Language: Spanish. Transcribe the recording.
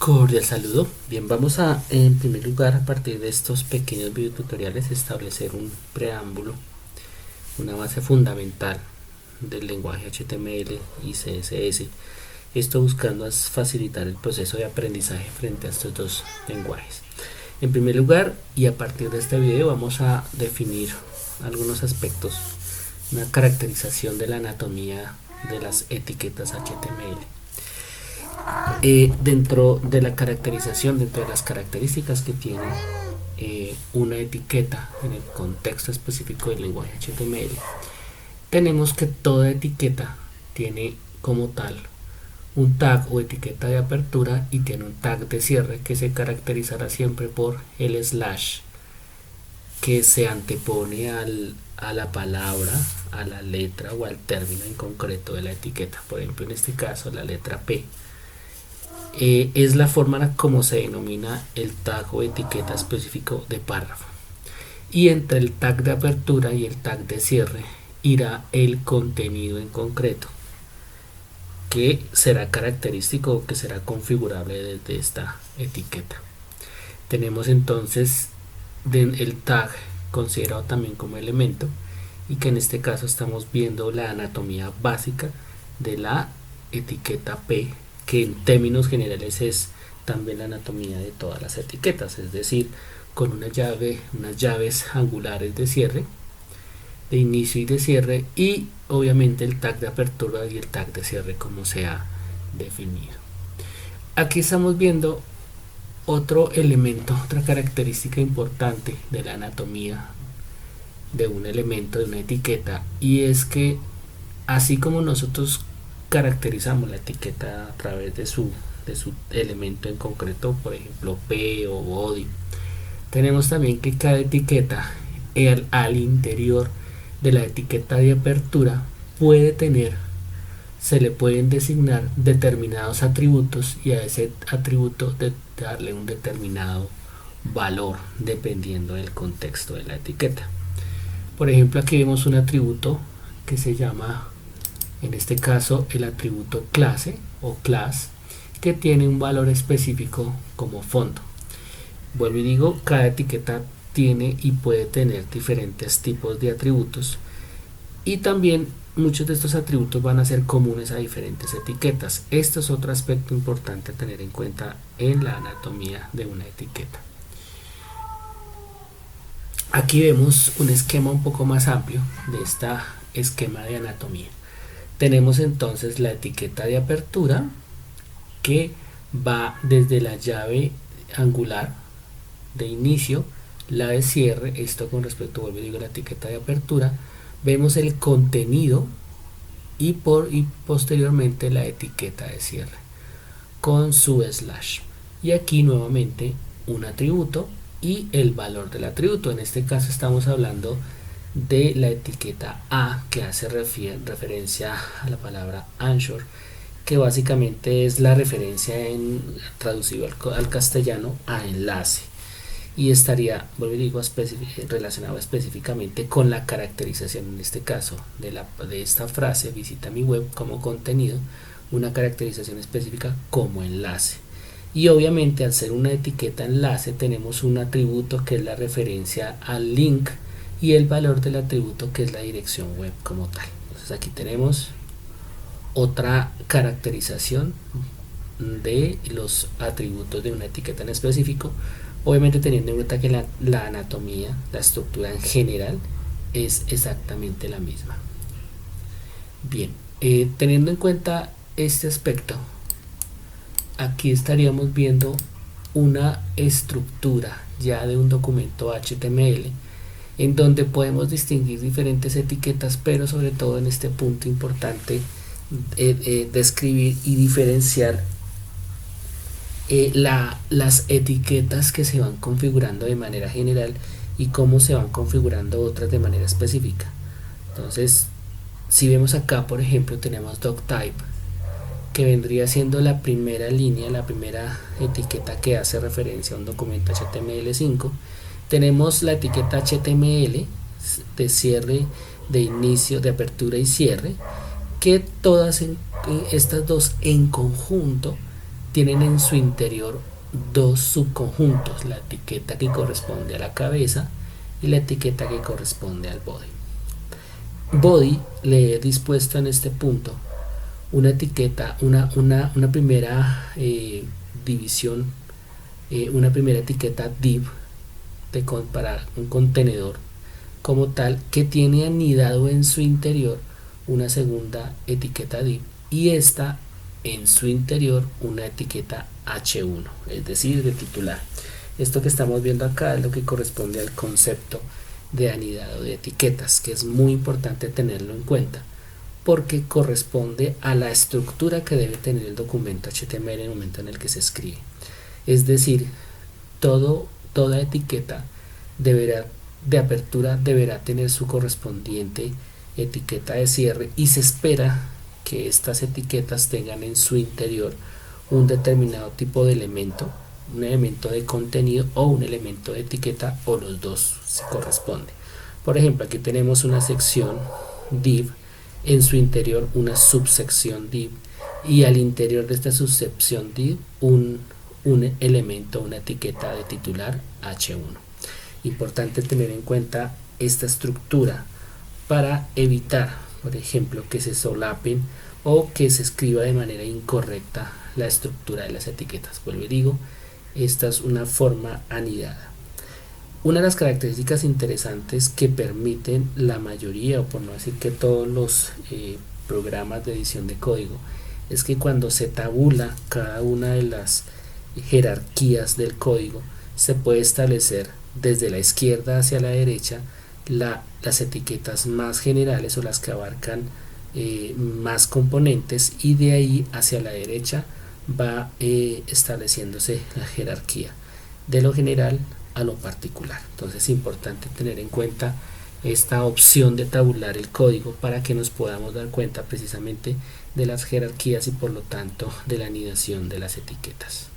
Cordial saludo. Bien, vamos a, en primer lugar, a partir de estos pequeños videotutoriales, establecer un preámbulo, una base fundamental del lenguaje HTML y CSS. Esto buscando facilitar el proceso de aprendizaje frente a estos dos lenguajes. En primer lugar, y a partir de este video, vamos a definir algunos aspectos, una caracterización de la anatomía de las etiquetas HTML. Dentro de la caracterización, dentro de las características que tiene una etiqueta en el contexto específico del lenguaje HTML, tenemos que toda etiqueta tiene como tal un tag o etiqueta de apertura y tiene un tag de cierre que se caracterizará siempre por el slash, que se antepone a la palabra, a la letra o al término en concreto de la etiqueta. Por ejemplo, en este caso la letra P. Es la forma como se denomina el tag o etiqueta específico de párrafo, y entre el tag de apertura y el tag de cierre irá el contenido en concreto, que será característico o que será configurable desde esta etiqueta. Tenemos entonces el tag considerado también como elemento, y que en este caso estamos viendo la anatomía básica de la etiqueta P, que en términos generales es también la anatomía de todas las etiquetas, es decir, con unas llaves angulares de cierre, de inicio y de cierre, y obviamente el tag de apertura y el tag de cierre como se ha definido. Aquí estamos viendo otro elemento, otra característica importante de la anatomía de un elemento, de una etiqueta, y es que así como nosotros caracterizamos la etiqueta a través de su elemento en concreto, por ejemplo P o body, tenemos también que cada etiqueta al interior de la etiqueta de apertura se le pueden designar determinados atributos, y a ese atributo darle un determinado valor dependiendo del contexto de la etiqueta. Por ejemplo, aquí vemos un atributo que se llama, en este caso, el atributo clase o class, que tiene un valor específico como fondo. Vuelvo y digo, cada etiqueta tiene y puede tener diferentes tipos de atributos, y también muchos de estos atributos van a ser comunes a diferentes etiquetas. Esto es otro aspecto importante a tener en cuenta en la anatomía de una etiqueta. Aquí vemos un esquema un poco más amplio de este esquema de anatomía. Tenemos entonces la etiqueta de apertura, que va desde la llave angular de inicio, la de cierre, esto con respecto, vuelvo y digo, la etiqueta de apertura. Vemos el contenido y posteriormente la etiqueta de cierre con su slash, y aquí nuevamente un atributo y el valor del atributo. En este caso estamos hablando de la etiqueta A, que hace referencia a la palabra anchor, que básicamente es la referencia traducido al castellano a enlace, y estaría, vuelvo y digo, relacionado específicamente con la caracterización, en este caso de esta frase: visita mi web, como contenido, una caracterización específica como enlace. Y obviamente, al ser una etiqueta enlace, tenemos un atributo que es la referencia al link, y el valor del atributo que es la dirección web como tal. Entonces aquí tenemos otra caracterización de los atributos de una etiqueta en específico, obviamente teniendo en cuenta que la anatomía, la estructura en general es exactamente la misma. Bien, teniendo en cuenta este aspecto, aquí estaríamos viendo una estructura ya de un documento HTML, en donde podemos distinguir diferentes etiquetas, pero sobre todo en este punto importante, describir y diferenciar las etiquetas que se van configurando de manera general y cómo se van configurando otras de manera específica. Entonces, si vemos acá, por ejemplo, tenemos doctype, que vendría siendo la primera línea, la primera etiqueta que hace referencia a un documento HTML5. Tenemos la etiqueta HTML de cierre, de inicio, de apertura y cierre, que todas estas dos en conjunto tienen en su interior dos subconjuntos, la etiqueta que corresponde a la cabeza y la etiqueta que corresponde al body. Body le he dispuesto en este punto una etiqueta, una primera división, una primera etiqueta div para un contenedor como tal, que tiene anidado en su interior una segunda etiqueta div y esta en su interior una etiqueta h1, es decir, de titular. Esto que estamos viendo acá es lo que corresponde al concepto de anidado de etiquetas, que es muy importante tenerlo en cuenta porque corresponde a la estructura que debe tener el documento HTML en el momento en el que se escribe. Es decir, toda etiqueta de apertura deberá tener su correspondiente etiqueta de cierre y se espera que estas etiquetas tengan en su interior un determinado tipo de elemento, un elemento de contenido o un elemento de etiqueta, o los dos se corresponde. Por ejemplo, aquí tenemos una sección div, en su interior una subsección div y al interior de esta subsección div un elemento, una etiqueta de titular h1. Importante tener en cuenta esta estructura para evitar, por ejemplo, que se solapen o que se escriba de manera incorrecta la estructura de las etiquetas. Vuelvo y digo, esta es una forma anidada. Una de las características interesantes que permiten la mayoría, o por no decir que todos los programas de edición de código, es que cuando se tabula cada una de las jerarquías del código, se puede establecer desde la izquierda hacia la derecha las etiquetas más generales o las que abarcan más componentes, y de ahí hacia la derecha va estableciéndose la jerarquía de lo general a lo particular. Entonces es importante tener en cuenta esta opción de tabular el código para que nos podamos dar cuenta precisamente de las jerarquías y por lo tanto de la anidación de las etiquetas.